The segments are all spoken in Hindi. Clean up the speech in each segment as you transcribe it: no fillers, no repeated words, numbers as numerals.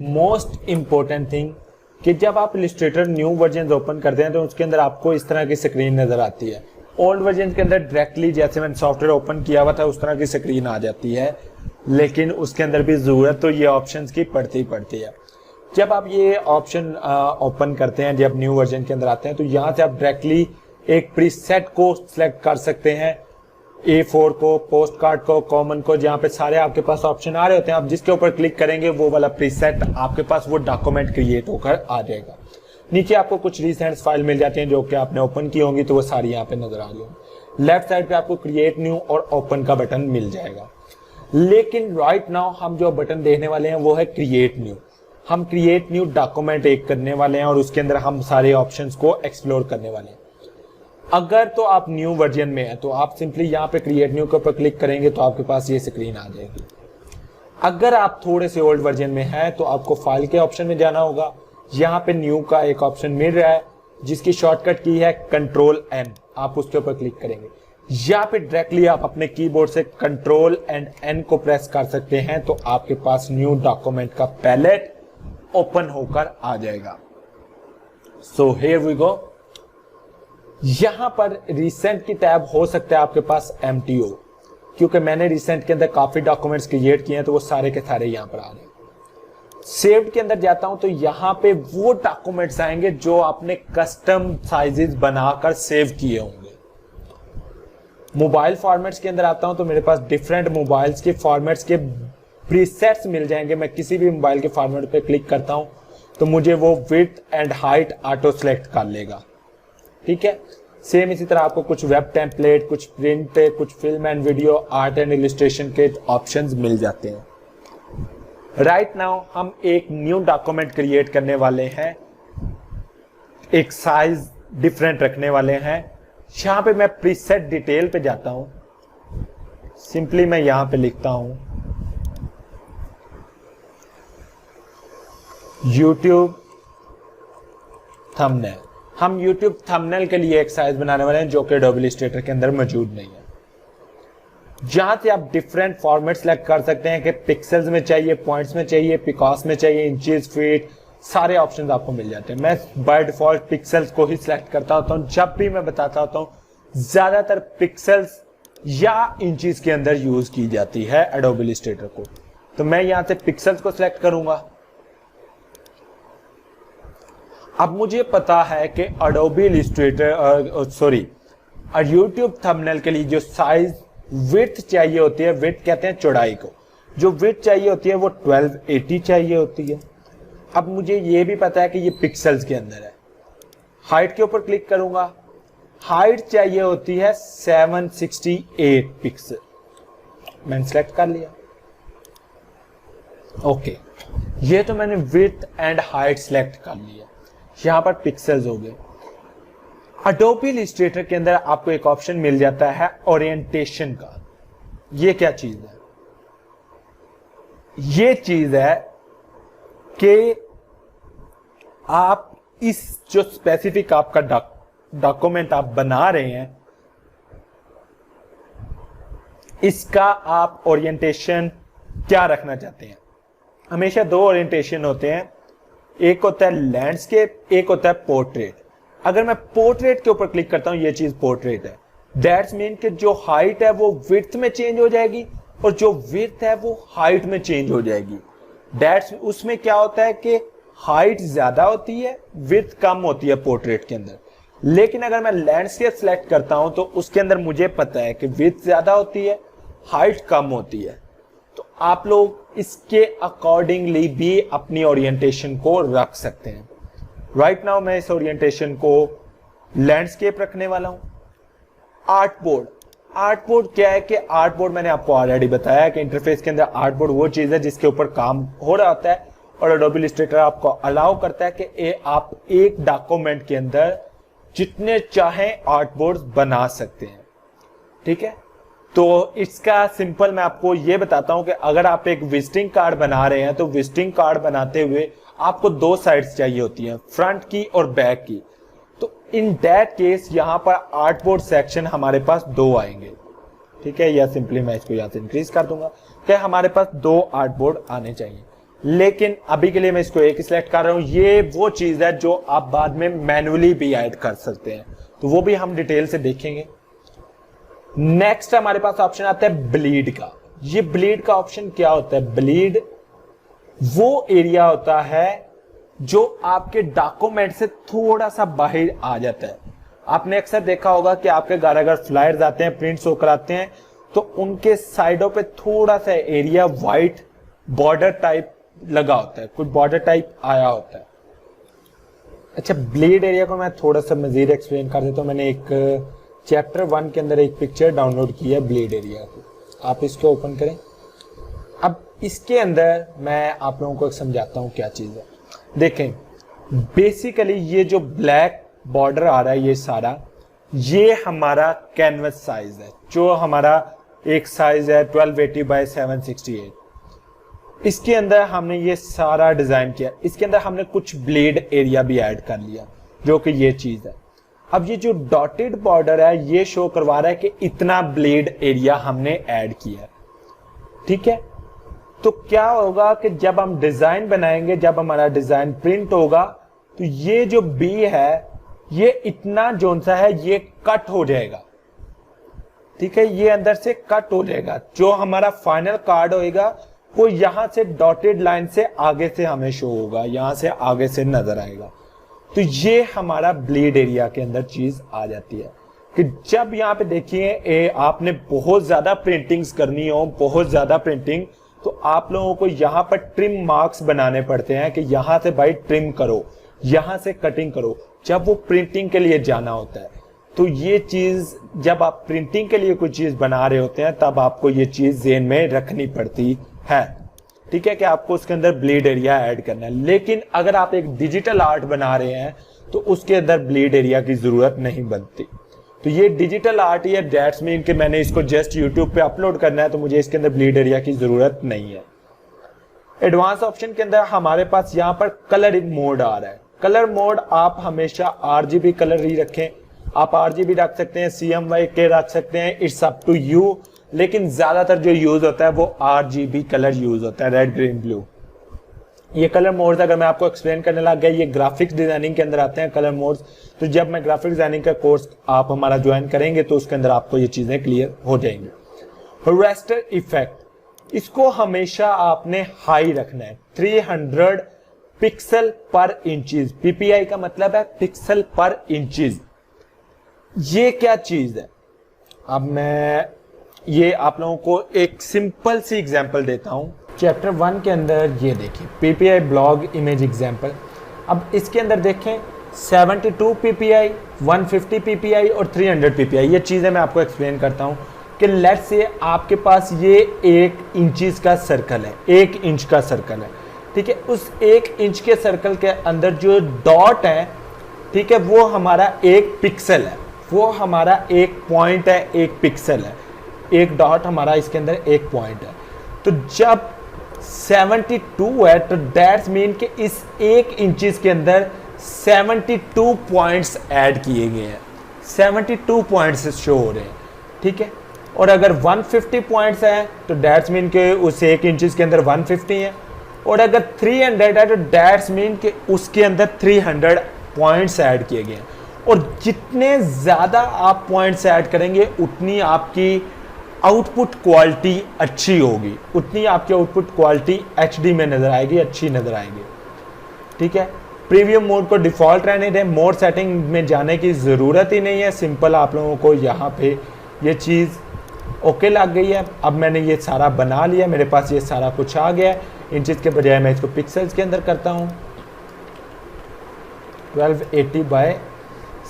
मोस्ट इम्पोर्टेंट थिंग कि जब आप इलस्ट्रेटर न्यू वर्जन ओपन करते हैं तो उसके अंदर आपको इस तरह की स्क्रीन नजर आती है। ओल्ड वर्जन के अंदर डायरेक्टली जैसे मैंने सॉफ्टवेयर ओपन किया हुआ था उस तरह की स्क्रीन आ जाती है, लेकिन उसके अंदर भी जरूरत तो ये ऑप्शंस की पड़ती ही पड़ती है। जब आप ये ऑप्शन ओपन करते हैं, जब न्यू वर्जन के अंदर आते हैं, तो यहाँ से आप डायरेक्टली एक प्रीसेट को सिलेक्ट कर सकते हैं, A4 को, पोस्ट कार्ड को, कॉमन को, जहाँ पे सारे आपके पास ऑप्शन आ रहे होते हैं। आप जिसके ऊपर क्लिक करेंगे वो वाला प्रीसेट आपके पास वो डॉक्यूमेंट क्रिएट होकर आ जाएगा। नीचे आपको कुछ रिसेंट फाइल मिल जाती हैं जो कि आपने ओपन की होंगी, तो वो सारी यहाँ पे नजर आ रही होंगी। लेफ्ट साइड पे आपको क्रिएट न्यू और ओपन का बटन मिल जाएगा। लेकिन राइट नाउ हम जो बटन देखने वाले हैं वो है क्रिएट न्यू। हम क्रिएट न्यू डॉक्यूमेंट एक करने वाले हैं और उसके अंदर हम सारे ऑप्शंस को एक्सप्लोर करने वाले हैं। अगर तो आप न्यू वर्जन में है तो आप सिंपली यहाँ पे क्रिएट न्यू के ऊपर क्लिक करेंगे तो आपके पास ये स्क्रीन आ जाएगी। अगर आप थोड़े से ओल्ड वर्जन में है तो आपको फाइल के ऑप्शन में जाना होगा। यहाँ पे न्यू का एक ऑप्शन मिल रहा है जिसकी शॉर्टकट की है Ctrl+N। आप उसके ऊपर क्लिक करेंगे, यहाँ पे डायरेक्टली आप अपने कीबोर्ड से Ctrl+N को प्रेस कर सकते हैं तो आपके पास न्यू डॉक्यूमेंट का पैलेट ओपन होकर आ जाएगा। So here we go. यहां पर रिसेंट की टैब हो सकता है आपके पास MTO, क्योंकि मैंने रिसेंट के अंदर काफी डॉक्यूमेंट्स क्रिएट किए हैं तो वो सारे के सारे यहां पर आ रहे हैं। सेव्ड के अंदर जाता हूं तो यहां पे वो डॉक्यूमेंट्स आएंगे जो आपने कस्टम साइजेस बनाकर सेव किए होंगे। मोबाइल फॉर्मेट्स के अंदर आता हूं तो मेरे पास डिफरेंट मोबाइल्स के फॉर्मेट्स के प्रीसेट्स मिल जाएंगे। मैं किसी भी मोबाइल के फॉर्मेट पे क्लिक करता हूं तो मुझे वो width and height auto select कर लेगा। ठीक है, सेम इसी तरह आपको कुछ वेब टेम्पलेट, कुछ प्रिंट, कुछ film and video, art and illustration के ऑप्शंस मिल जाते हैं। राइट नाउ हम एक न्यू डॉक्यूमेंट क्रिएट करने वाले हैं, एक साइज डिफरेंट रखने वाले हैं। यहां पे मैं प्रीसेट डिटेल पे जाता हूं, सिंपली मैं यहां पे लिखता हूं YouTube थंबनेल। हम YouTube थंबनेल के लिए एक साइज बनाने वाले हैं जो कि Adobe Illustrator के अंदर मौजूद नहीं है। जहां से आप डिफरेंट फॉर्मेट सेलेक्ट कर सकते हैं कि पिक्सल्स में चाहिए, पॉइंट्स में चाहिए, पिकास में चाहिए, इंचेस, फीट, सारे ऑप्शंस आपको मिल जाते हैं। मैं बाय डिफॉल्ट पिक्सल्स को ही सिलेक्ट करता होता हूं। जब भी मैं बताता होता हूं ज्यादातर पिक्सल्स या इंचेस के अंदर यूज की जाती है Adobe Illustrator को, तो मैं यहां से पिक्सल्स को सिलेक्ट करूंगा। अब मुझे पता है कि Adobe Illustrator YouTube थंबनेल के लिए जो साइज विड्थ चाहिए होती है, विड्थ कहते हैं चौड़ाई को, जो विड्थ चाहिए होती है वो 1280 चाहिए होती है। अब मुझे ये भी पता है कि ये पिक्सल्स के अंदर है। हाइट के ऊपर क्लिक करूंगा, हाइट चाहिए होती है 768 पिक्सल, मैंने सेलेक्ट कर लिया। ओके, ये तो मैंने विड्थ एंड हाइट सेलेक्ट कर लिया। यहां पर पिक्सल्स हो गए। Adobe Illustrator के अंदर आपको एक ऑप्शन मिल जाता है ओरिएंटेशन का। ये क्या चीज है? ये चीज है कि आप इस जो स्पेसिफिक आपका डॉक्यूमेंट आप बना रहे हैं, इसका आप ओरिएंटेशन क्या रखना चाहते हैं। हमेशा दो ओरिएंटेशन होते हैं, एक होता है लैंडस्केप, एक होता है पोर्ट्रेट। अगर मैं पोर्ट्रेट के ऊपर क्लिक करता हूं, ये चीज पोर्ट्रेट है, दैट्स मीन कि जो हाइट है वो विड्थ में चेंज हो जाएगी और जो विड्थ है वो हाइट में चेंज हो जाएगी। दैट्स उसमें क्या होता है कि हाइट ज्यादा होती है, विड्थ कम होती है पोर्ट्रेट के अंदर। लेकिन अगर मैं लैंडस्केप सेलेक्ट करता हूं तो उसके अंदर मुझे पता है कि विड्थ ज्यादा होती है, हाइट कम होती है। तो आप लोग इसके अकॉर्डिंगली भी अपनी ओरिएंटेशन को रख सकते हैं। राइट नाउ मैं इस ओरिएंटेशन को लैंडस्केप रखने वाला हूं। आर्टबोर्ड, आर्टबोर्ड क्या है कि आर्टबोर्ड मैंने आपको ऑलरेडी बताया कि इंटरफेस के अंदर आर्टबोर्ड वो चीज है जिसके ऊपर काम हो रहा होता है और Adobe Illustrator आपको अलाउ करता है कि आप एक डॉक्यूमेंट के अंदर जितने चाहें आर्टबोर्ड बना सकते हैं। ठीक है, तो इसका सिंपल मैं आपको ये बताता हूं कि अगर आप एक विजिटिंग कार्ड बना रहे हैं तो विजिटिंग कार्ड बनाते हुए आपको दो साइड्स चाहिए होती हैं, फ्रंट की और बैक की। तो इन दैट केस यहां पर आर्टबोर्ड सेक्शन हमारे पास दो आएंगे। ठीक है, या सिंपली मैं इसको यहां से इंक्रीज कर दूंगा कि हमारे पास दो आर्टबोर्ड आने चाहिए। लेकिन अभी के लिए मैं इसको एक सिलेक्ट कर रहा हूं। ये वो चीज है जो आप बाद में मैन्युअली भी ऐड कर सकते हैं, तो वो भी हम डिटेल से देखेंगे। नेक्स्ट हमारे पास ऑप्शन आता है ब्लीड का। ये ब्लीड का ऑप्शन क्या होता है? ब्लीड वो एरिया होता है जो आपके डॉक्यूमेंट से थोड़ा सा बाहर आ जाता है। आपने अक्सर देखा होगा कि आपके घर अगर फ्लायर्स आते हैं, प्रिंट्स होकर आते हैं, तो उनके साइडों पे थोड़ा सा एरिया व्हाइट बॉर्डर टाइप लगा होता है, कुछ बॉर्डर टाइप आया होता है। अच्छा, ब्लीड एरिया को मैं थोड़ा सा मजीद एक्सप्लेन कर देता हूँ। मैंने एक चैप्टर 1 के अंदर एक पिक्चर डाउनलोड की है ब्लीड एरिया की, आप इसको ओपन करें। अब इसके अंदर मैं आप लोगों को समझाता हूँ क्या चीज़ है। देखें, बेसिकली ये जो ब्लैक बॉर्डर आ रहा है ये सारा, ये हमारा कैनवस साइज है, जो हमारा एक साइज है 1280 बाय 768। इसके अंदर हमने ये सारा डिजाइन किया। इसके अंदर हमने कुछ ब्लेड एरिया भी ऐड कर लिया, जो कि ये चीज है। अब ये जो डॉटेड बॉर्डर है ये शो करवा रहा है कि इतना ब्लेड एरिया हमने ऐड किया। ठीक है, तो क्या होगा कि जब हम डिजाइन बनाएंगे, जब हमारा डिजाइन प्रिंट होगा, तो ये जो बी है ये इतना जोन सा है ये कट हो जाएगा। ठीक है, ये अंदर से कट हो जाएगा। जो हमारा फाइनल कार्ड होएगा वो यहां से डॉटेड लाइन से आगे से हमें शो होगा, यहां से आगे से नजर आएगा। तो ये हमारा ब्लीड एरिया के अंदर चीज आ जाती है कि जब यहाँ पे देखिए आपने बहुत ज्यादा प्रिंटिंग्स करनी हो, बहुत ज्यादा प्रिंटिंग, तो आप लोगों को यहाँ पर ट्रिम मार्क्स बनाने पड़ते हैं कि यहां से भाई ट्रिम करो, यहां से कटिंग करो, जब वो प्रिंटिंग के लिए जाना होता है। तो ये चीज जब आप प्रिंटिंग के लिए कोई चीज बना रहे होते हैं तब आपको ये चीज ज़हन में रखनी पड़ती है। ठीक है, कि आपको उसके अंदर ब्लीड एरिया ऐड करना है। लेकिन अगर आप एक डिजिटल आर्ट बना रहे हैं तो उसके अंदर ब्लीड एरिया की जरूरत नहीं बनती। तो ये डिजिटल आर्ट या दैट्स मीन कि मैंने इसको जस्ट यूट्यूब पे अपलोड करना है, तो मुझे इसके अंदर ब्लीड एरिया की जरूरत नहीं है। एडवांस ऑप्शन के अंदर हमारे पास यहाँ पर कलर मोड आ रहा है। कलर मोड आप हमेशा RGB कलर ही रखें। आप RGB रख सकते हैं, CMYK रख सकते हैं, इट्स अप टू यू। लेकिन ज्यादातर जो यूज होता है वो RGB कलर यूज होता है, रेड ग्रीन ब्लू। ये कलर मोड्स अगर मैं आपको एक्सप्लेन करने लग गया, ये ग्राफिक्स डिजाइनिंग के अंदर आते हैं कलर मोड्स। तो जब मैं ग्राफिक डिजाइनिंग का कोर्स आप हमारा ज्वाइन करेंगे तो उसके अंदर आपको ये चीजें क्लियर हो जाएंगी। रेस्टर इफेक्ट, इसको हमेशा आपने हाई रखना है, 300 पिक्सल पर इंचेस। PPI का मतलब है पिक्सल पर इंचेस। ये क्या चीज है? अब मैं ये आप लोगों को एक सिंपल सी एग्जांपल देता हूं। चैप्टर 1 के अंदर ये देखिए PPI ब्लॉग इमेज एग्जांपल। अब इसके अंदर देखें 72 PPI, 150 PPI और 300 PPI। ये चीजें मैं आपको एक्सप्लेन करता हूं कि लेट्स से आपके पास ये 1 इंच का सर्कल है, 1 इंच का सर्कल है। ठीक है, उस 1 इंच के सर्कल के अंदर जो डॉट है, ठीक है, वो हमारा 1 पिक्सल है, वो हमारा 1 पॉइंट है, 1 पिक्सल है, 1 डॉट हमारा इसके अंदर 1 पॉइंट है। तो जब 72 है तो दैट्स मीन कि इस 1 इंचेस के अंदर 72 पॉइंट्स ऐड किए गए हैं, 72 पॉइंट्स शो हो रहे हैं। ठीक है, और अगर 150 पॉइंट्स है तो दैट्स मीन के उस 1 इंचेस के अंदर 150 है। और अगर 300 है तो दैट्स मीन के उसके अंदर 300 पॉइंट्स ऐड किए गए हैं। और जितने ज्यादा आप पॉइंट्स ऐड करेंगे उतनी आपकी आउटपुट क्वालिटी अच्छी होगी, उतनी आपकी आउटपुट क्वालिटी HD में नजर आएगी, अच्छी नजर आएगी। ठीक है, प्रीव्यू मोड को डिफॉल्ट रहने दें, मोड सेटिंग में जाने की जरूरत ही नहीं है। सिंपल आप लोगों को यहाँ पे ये चीज ओके लग गई है। अब मैंने ये सारा बना लिया, मेरे पास ये सारा कुछ आ गया है। इंचेस के बजाय मैं इसको पिक्सल्स के अंदर करता हूँ। 1280 बाय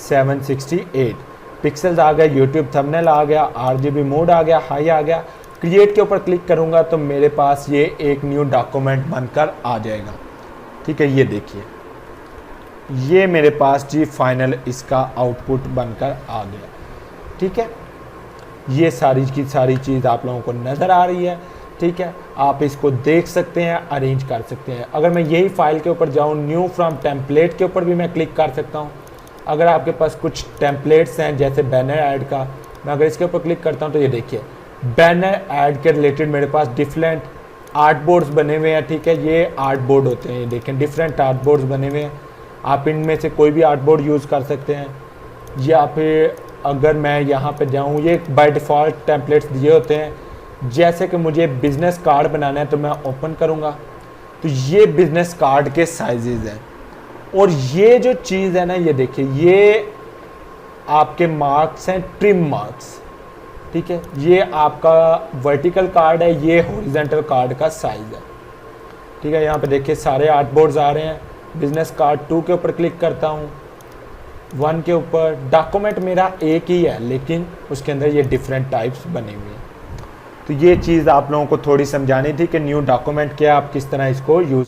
768 पिक्सल्स आ गए, यूट्यूब थंबनेल आ गया, RGB मोड आ गया, हाई आ गया। क्रिएट के ऊपर क्लिक करूंगा तो मेरे पास ये एक न्यू डॉक्यूमेंट बनकर आ जाएगा। ठीक है, ये देखिए, ये मेरे पास जी फाइनल इसका आउटपुट बनकर आ गया। ठीक है, ये सारी की सारी चीज़ आप लोगों को नज़र आ रही है। ठीक है, आप इसको देख सकते हैं, अरेंज कर सकते हैं। अगर मैं यही फाइल के ऊपर जाऊँ, न्यू फ्रॉम टेम्पलेट के ऊपर भी मैं क्लिक कर सकता हूँ। अगर आपके पास कुछ टेम्पलेट्स हैं जैसे बैनर ऐड का, मैं अगर इसके ऊपर क्लिक करता हूँ तो ये देखिए बैनर ऐड के रिलेटेड मेरे पास डिफरेंट आर्ट बोर्ड्स बने हुए हैं, ठीक है, ये आर्ट बोर्ड होते हैं, देखें डिफरेंट आर्ट बोर्ड्स बने हुए हैं, आप इनमें से कोई भी आर्ट बोर्ड यूज़ कर सकते हैं। या फिर अगर मैं यहाँ पे जाऊँ, ये बाय डिफ़ॉल्ट टेम्पलेट्स दिए होते हैं। जैसे कि मुझे बिज़नेस कार्ड बनाना है तो मैं ओपन करूँगा तो ये बिज़नेस कार्ड के साइजेज़ हैं। और ये जो चीज़ है ना, ये देखिए, ये आपके मार्क्स हैं, ट्रिम मार्क्स, ठीक है, ये आपका वर्टिकल कार्ड है, ये हॉरिजॉन्टल कार्ड का साइज़ है, ठीक है। यहाँ पे देखिए सारे आर्ट बोर्ड्स आ रहे हैं। बिजनेस कार्ड 2 के ऊपर क्लिक करता हूँ, 1 के ऊपर, डॉक्यूमेंट मेरा एक ही है लेकिन उसके अंदर ये डिफरेंट टाइप्स बने हुए हैं। तो ये चीज़ आप लोगों को थोड़ी समझानी थी कि न्यू डॉक्यूमेंट क्या, आप किस तरह इसको यूज़